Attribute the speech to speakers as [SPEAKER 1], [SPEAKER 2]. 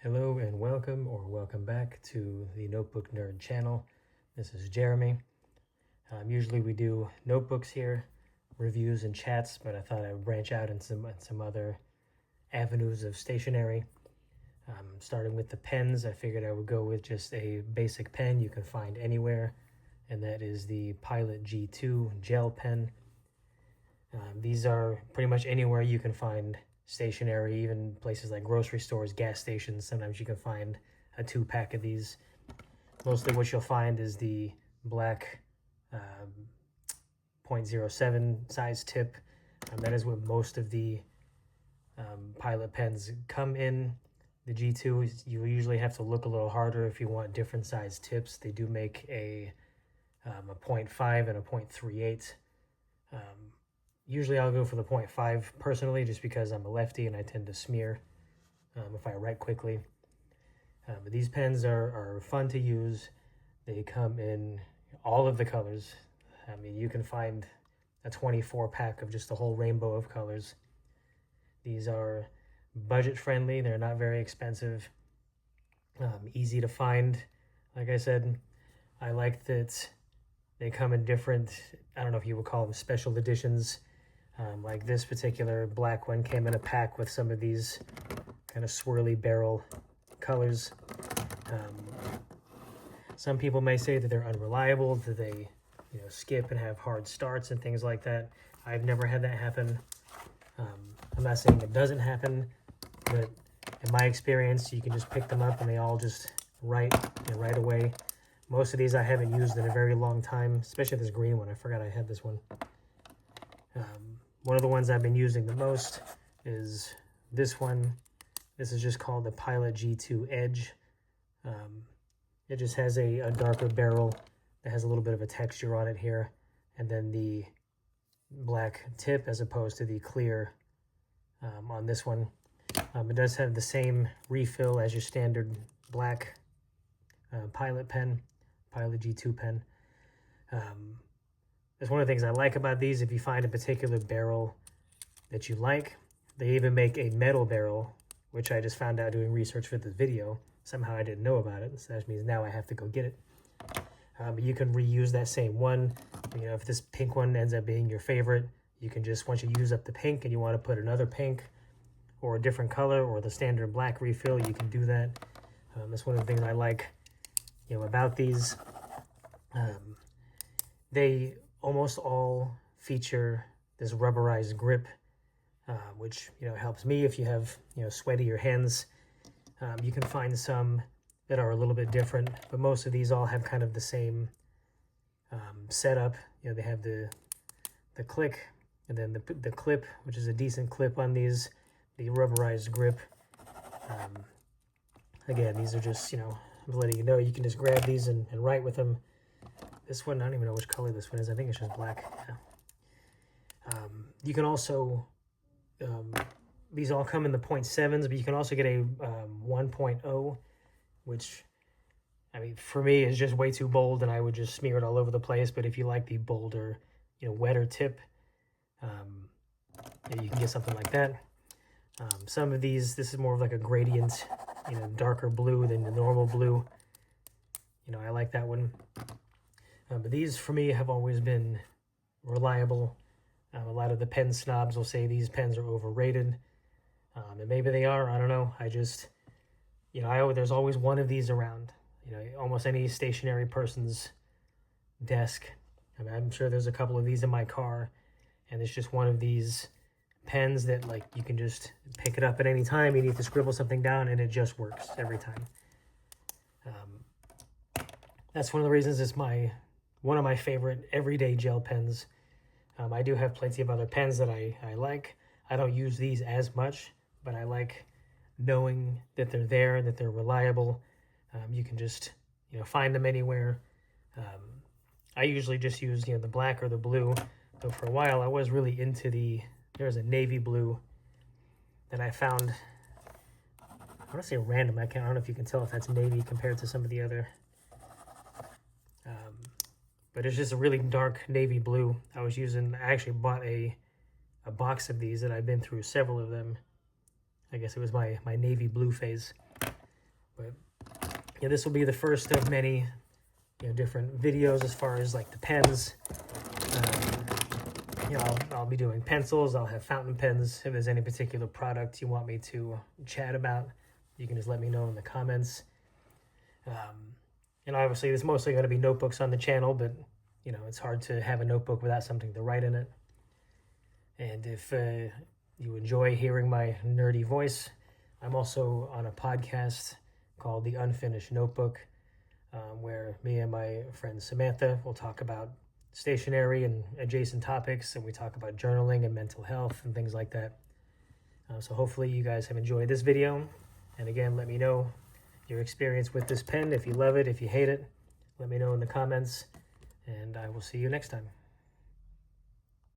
[SPEAKER 1] Hello and welcome back to the Notebook Nerd channel. This is Jeremy. Usually we do notebooks here, reviews and chats, but I thought I would branch out in some other avenues of stationery. Starting with the pens, I figured I would go with just a basic pen you can find anywhere, and that is the Pilot G2 gel pen. These are pretty much anywhere you can find stationery, even places like grocery stores, gas stations. Sometimes you can find a 2-pack of these. Mostly what you'll find is the black 0.07 size tip. That is what most of the Pilot pens come in. The G2, you usually have to look a little harder if you want different size tips. They do make a 0.5 and a 0.38. Usually I'll go for the 0.5 personally, just because I'm a lefty and I tend to smear if I write quickly. But these pens are fun to use. They come in all of the colors. I mean, you can find a 24-pack of just a whole rainbow of colors. These are budget friendly. They're not very expensive. Easy to find. Like I said, I like that they come in different, I don't know if you would call them special editions. Like this particular black one came in a pack with some of these kind of swirly barrel colors. Some people may say that they're unreliable, that they skip and have hard starts and things like that. I've never had that happen. I'm not saying it doesn't happen, but in my experience, you can just pick them up and they all just write right away. Most of these I haven't used in a very long time, especially this green one. I forgot I had this one. One of the ones I've been using the most is this one. This is just called the Pilot G2 Edge. It just has a darker barrel that has a little bit of a texture on it here, and then the black tip as opposed to the clear on this one. It does have the same refill as your standard black Pilot pen, Pilot G2 pen. That's one of the things I like about these. If you find a particular barrel that you like, they even make a metal barrel, which I just found out doing research for this video. Somehow I didn't know about it, so that means now I have to go get it. But you can reuse that same one. If this pink one ends up being your favorite, you can just, once you use up the pink and you want to put another pink or a different color or the standard black refill, you can do that. That's one of the things I like about these. They almost all feature this rubberized grip, which helps me if you have sweatier hands. You can find some that are a little bit different, but most of these all have kind of the same setup. They have the click, and then the clip, which is a decent clip on these, the rubberized grip. Again, these are just, I'm letting you know, you can just grab these and write with them. This one, I don't even know which color this one is. I think it's just black. Yeah. You can also, these all come in the 0.7s, but you can also get a 1.0, which, I mean, for me is just way too bold, and I would just smear it all over the place. But if you like the bolder, wetter tip, you can get something like that. Some of these, this is more of like a gradient, darker blue than the normal blue. I like that one. But these, for me, have always been reliable. A lot of the pen snobs will say these pens are overrated. And maybe they are, I don't know. I just, there's always one of these around. Almost any stationary person's desk. I mean, I'm sure there's a couple of these in my car. And it's just one of these pens that, like, you can just pick it up at any time. You need to scribble something down, and it just works every time. That's one of the reasons it's one of my favorite everyday gel pens. I do have plenty of other pens that I like. I don't use these as much, but I like knowing that they're there, that they're reliable. You can just, find them anywhere. I usually just use, the black or the blue. But for a while, I was really into there's a navy blue that I found. I want to say random. I don't know if you can tell if that's navy compared to some of the other. But it's just a really dark navy blue. I actually bought a box of these, and I've been through several of them. I guess it was my navy blue phase. But yeah, this will be the first of many, different videos as far as like the pens. I'll be doing pencils. I'll have fountain pens. If there's any particular product you want me to chat about, you can just let me know in the comments. And obviously, there's mostly going to be notebooks on the channel, but it's hard to have a notebook without something to write in it. And if you enjoy hearing my nerdy voice, I'm also on a podcast called The Unfinished Notebook, where me and my friend Samantha will talk about stationery and adjacent topics, and we talk about journaling and mental health and things like that. So hopefully you guys have enjoyed this video. And again, let me know your experience with this pen. If you love it, if you hate it, let me know in the comments, and I will see you next time.